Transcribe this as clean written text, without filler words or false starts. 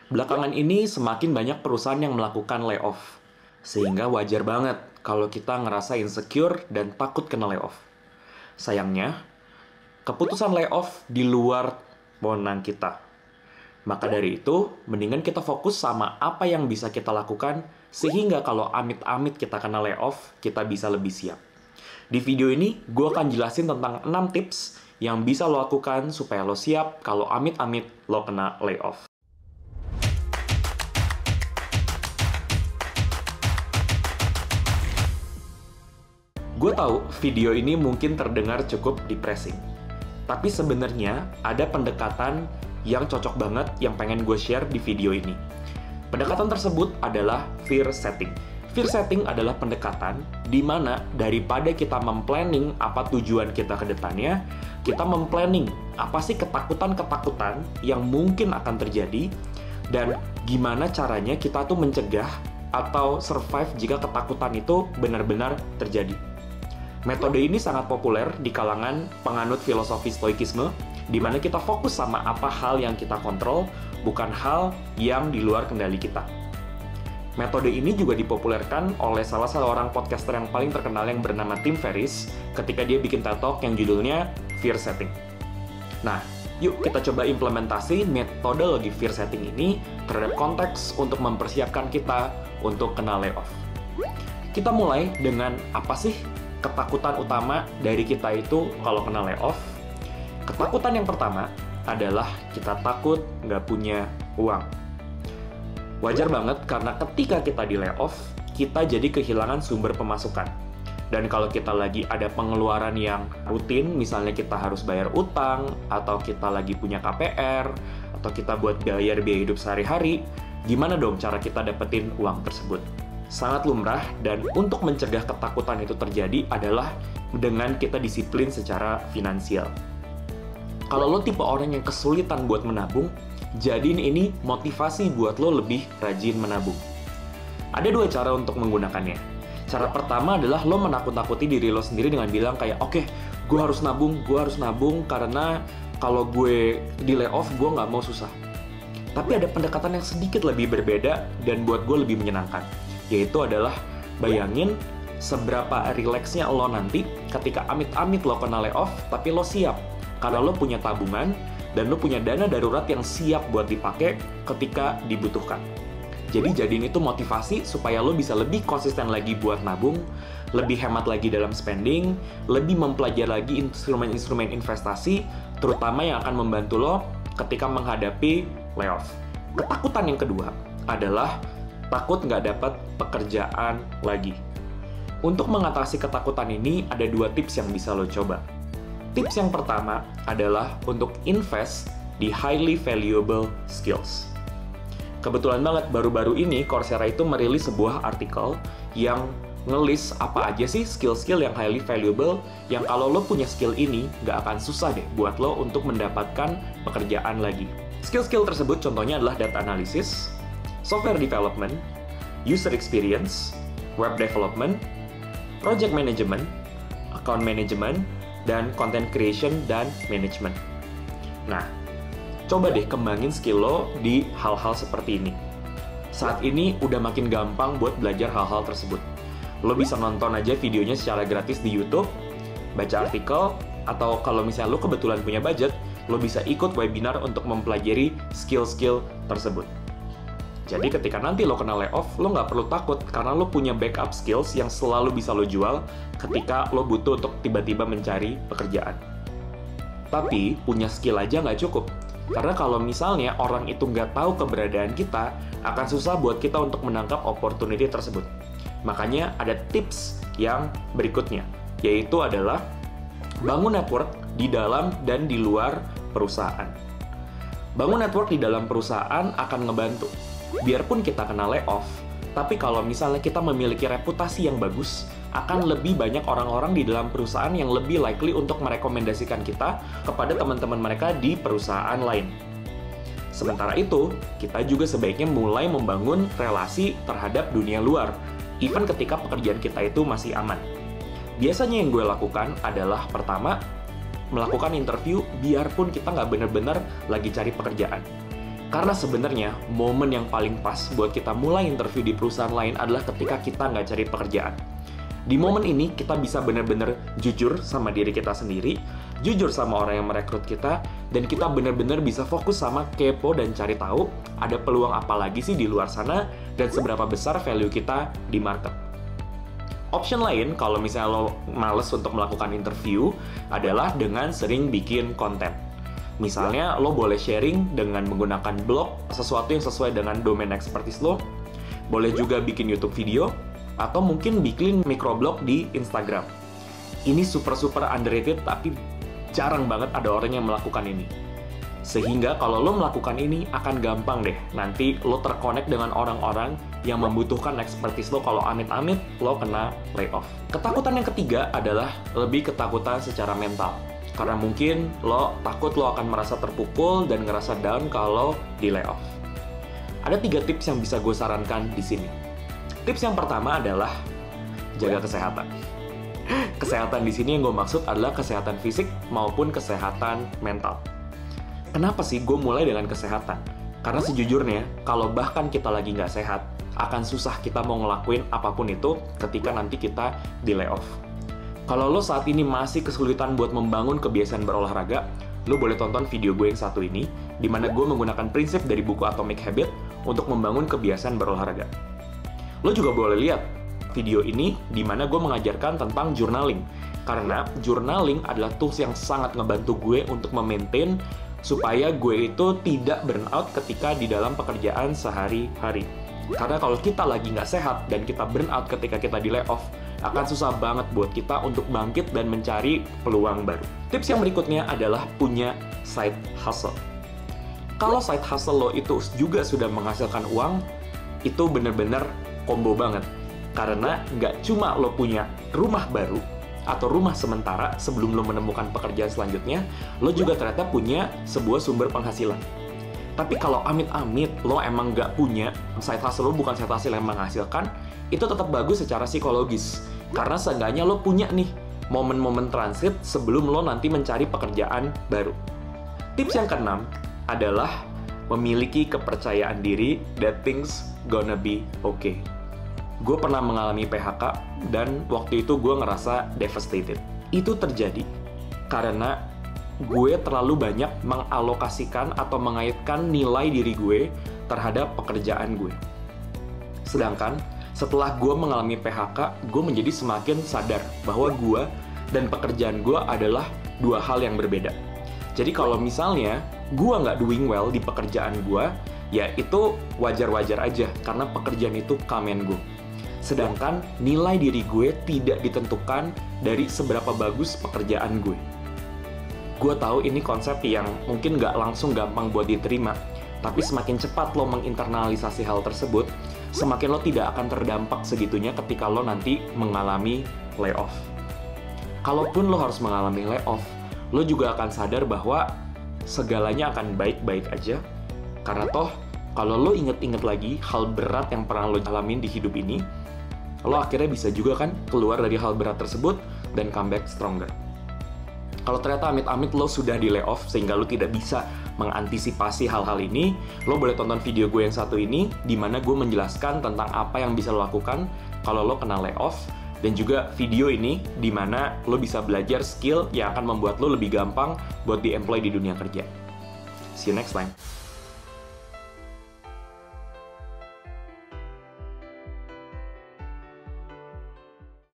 Belakangan ini semakin banyak perusahaan yang melakukan layoff. Sehingga wajar banget kalau kita ngerasa insecure dan takut kena layoff. Sayangnya, keputusan layoff di luar wewenang kita. Maka dari itu, mendingan kita fokus sama apa yang bisa kita lakukan sehingga kalau amit-amit kita kena layoff, kita bisa lebih siap. Di video ini, gue akan jelasin tentang 6 tips yang bisa lo lakukan supaya lo siap kalau amit-amit lo kena layoff. Gue tahu video ini mungkin terdengar cukup depressing. Tapi sebenarnya ada pendekatan yang cocok banget yang pengen gue share di video ini. Pendekatan tersebut adalah fear setting. Fear setting adalah pendekatan di mana daripada kita memplanning apa tujuan kita ke depannya, kita memplanning apa sih ketakutan-ketakutan yang mungkin akan terjadi dan gimana caranya kita tuh mencegah atau survive jika ketakutan itu benar-benar terjadi. Metode ini sangat populer di kalangan penganut filosofi stoikisme, di mana kita fokus sama apa hal yang kita kontrol, bukan hal yang di luar kendali kita. Metode ini juga dipopulerkan oleh salah seorang podcaster yang paling terkenal yang bernama Tim Ferriss ketika dia bikin TED Talk yang judulnya Fear Setting. Nah, yuk kita coba implementasi metodologi fear setting ini terhadap konteks untuk mempersiapkan kita untuk kena layoff. Kita mulai dengan apa sih ketakutan utama dari kita itu kalau kena layoff? Ketakutan yang pertama adalah kita takut nggak punya uang. Wajar banget karena ketika kita di layoff, kita jadi kehilangan sumber pemasukan. Dan kalau kita lagi ada pengeluaran yang rutin, misalnya kita harus bayar utang, atau kita lagi punya KPR, atau kita buat bayar biaya hidup sehari-hari, gimana dong cara kita dapetin uang tersebut? Sangat lumrah, dan untuk mencegah ketakutan itu terjadi adalah dengan kita disiplin secara finansial. Kalau lo tipe orang yang kesulitan buat menabung, jadiin ini motivasi buat lo lebih rajin menabung. Ada 2 cara untuk menggunakannya. Cara pertama adalah lo menakut-nakuti diri lo sendiri dengan bilang kayak, oke, gue harus nabung karena kalau gue di layoff, gue nggak mau susah. Tapi ada pendekatan yang sedikit lebih berbeda dan buat gue lebih menyenangkan. Yaitu adalah bayangin seberapa rileksnya lo nanti ketika amit-amit lo kena layoff, tapi lo siap. Karena lo punya tabungan dan lo punya dana darurat yang siap buat dipakai ketika dibutuhkan. Jadi jadiin itu motivasi supaya lo bisa lebih konsisten lagi buat nabung, lebih hemat lagi dalam spending, lebih mempelajari lagi instrumen-instrumen investasi, terutama yang akan membantu lo ketika menghadapi layoff. Ketakutan yang kedua adalah takut nggak dapat pekerjaan lagi. Untuk mengatasi ketakutan ini, ada 2 tips yang bisa lo coba. Tips yang pertama adalah untuk invest di highly valuable skills. Kebetulan banget, baru-baru ini Coursera itu merilis sebuah artikel yang ngelis apa aja sih skill-skill yang highly valuable, yang kalau lo punya skill ini, nggak akan susah deh buat lo untuk mendapatkan pekerjaan lagi. Skill-skill tersebut contohnya adalah data analysis, software development, user experience, web development, project management, account management, dan content creation dan management. Nah, coba deh kembangin skill lo di hal-hal seperti ini. Saat ini udah makin gampang buat belajar hal-hal tersebut. Lo bisa nonton aja videonya secara gratis di YouTube, baca artikel, atau kalau misalnya lo kebetulan punya budget, lo bisa ikut webinar untuk mempelajari skill-skill tersebut. Jadi ketika nanti lo kena layoff, lo nggak perlu takut karena lo punya backup skills yang selalu bisa lo jual ketika lo butuh untuk tiba-tiba mencari pekerjaan. Tapi punya skill aja nggak cukup. Karena kalau misalnya orang itu nggak tahu keberadaan kita, akan susah buat kita untuk menangkap opportunity tersebut. Makanya ada tips yang berikutnya, yaitu adalah bangun network di dalam dan di luar perusahaan. Bangun network di dalam perusahaan akan ngebantu. Biarpun kita kena layoff, tapi kalau misalnya kita memiliki reputasi yang bagus, akan lebih banyak orang-orang di dalam perusahaan yang lebih likely untuk merekomendasikan kita kepada teman-teman mereka di perusahaan lain. Sementara itu, kita juga sebaiknya mulai membangun relasi terhadap dunia luar, even ketika pekerjaan kita itu masih aman. Biasanya yang gue lakukan adalah pertama, melakukan interview biarpun kita nggak benar-benar lagi cari pekerjaan. Karena sebenarnya momen yang paling pas buat kita mulai interview di perusahaan lain adalah ketika kita nggak cari pekerjaan. Di momen ini kita bisa benar-benar jujur sama diri kita sendiri, jujur sama orang yang merekrut kita, dan kita benar-benar bisa fokus sama kepo dan cari tahu ada peluang apa lagi sih di luar sana dan seberapa besar value kita di market. Option lain kalau misalnya lo males untuk melakukan interview adalah dengan sering bikin konten. Misalnya lo boleh sharing dengan menggunakan blog, sesuatu yang sesuai dengan domain expertise lo. Boleh juga bikin YouTube video, atau mungkin bikin microblog di Instagram. Ini super underrated, tapi jarang banget ada orang yang melakukan ini. Sehingga kalau lo melakukan ini akan gampang deh nanti lo terkonek dengan orang-orang yang membutuhkan expertise lo kalau amit-amit lo kena layoff. Ketakutan yang ketiga adalah lebih ketakutan secara mental. Karena mungkin lo takut lo akan merasa terpukul dan ngerasa down kalau di layoff. Ada 3 tips yang bisa gue sarankan di sini. Tips yang pertama adalah jaga kesehatan. Kesehatan di sini yang gue maksud adalah kesehatan fisik maupun kesehatan mental. Kenapa sih gue mulai dengan kesehatan? Karena sejujurnya, kalau bahkan kita lagi nggak sehat, akan susah kita mau ngelakuin apapun itu ketika nanti kita di layoff. Kalau lo saat ini masih kesulitan buat membangun kebiasaan berolahraga, lo boleh tonton video gue yang satu ini, di mana gue menggunakan prinsip dari buku Atomic Habit untuk membangun kebiasaan berolahraga. Lo juga boleh lihat video ini di mana gue mengajarkan tentang journaling. Karena journaling adalah tools yang sangat ngebantu gue untuk memaintain supaya gue itu tidak burnout ketika di dalam pekerjaan sehari-hari. Karena kalau kita lagi nggak sehat dan kita burnout ketika kita di layoff, akan susah banget buat kita untuk bangkit dan mencari peluang baru. Tips yang berikutnya adalah punya side hustle. Kalau side hustle lo itu juga sudah menghasilkan uang, itu bener-bener combo banget. Karena nggak cuma lo punya rumah baru atau rumah sementara sebelum lo menemukan pekerjaan selanjutnya, lo juga ternyata punya sebuah sumber penghasilan. Tapi kalau amit-amit lo emang nggak punya side hustle, lo bukan side hustle yang menghasilkan, itu tetap bagus secara psikologis. Karena seenggaknya lo punya nih momen-momen transit sebelum lo nanti mencari pekerjaan baru. Tips yang keenam adalah memiliki kepercayaan diri that things gonna be okay. Gue pernah mengalami PHK dan waktu itu gue ngerasa devastated. Itu terjadi karena gue terlalu banyak mengalokasikan atau mengaitkan nilai diri gue terhadap pekerjaan gue. Sedangkan setelah gue mengalami PHK, gue menjadi semakin sadar bahwa gue dan pekerjaan gue adalah 2 hal yang berbeda. Jadi kalau misalnya gue nggak doing well di pekerjaan gue, ya itu wajar-wajar aja karena pekerjaan itu come and go. Sedangkan nilai diri gue tidak ditentukan dari seberapa bagus pekerjaan gue. Gue tahu ini konsep yang mungkin nggak langsung gampang buat diterima, tapi semakin cepat lo menginternalisasi hal tersebut, semakin lo tidak akan terdampak segitunya ketika lo nanti mengalami layoff. Kalaupun lo harus mengalami layoff, lo juga akan sadar bahwa segalanya akan baik-baik aja, karena toh kalau lo inget-inget lagi hal berat yang pernah lo alamin di hidup ini, lo akhirnya bisa juga kan keluar dari hal berat tersebut dan comeback stronger. Kalau ternyata amit-amit lo sudah di layoff sehingga lo tidak bisa mengantisipasi hal-hal ini, lo boleh tonton video gue yang satu ini di mana gue menjelaskan tentang apa yang bisa lo lakukan kalau lo kena layoff, dan juga video ini di mana lo bisa belajar skill yang akan membuat lo lebih gampang buat di-employ di dunia kerja. See you next time.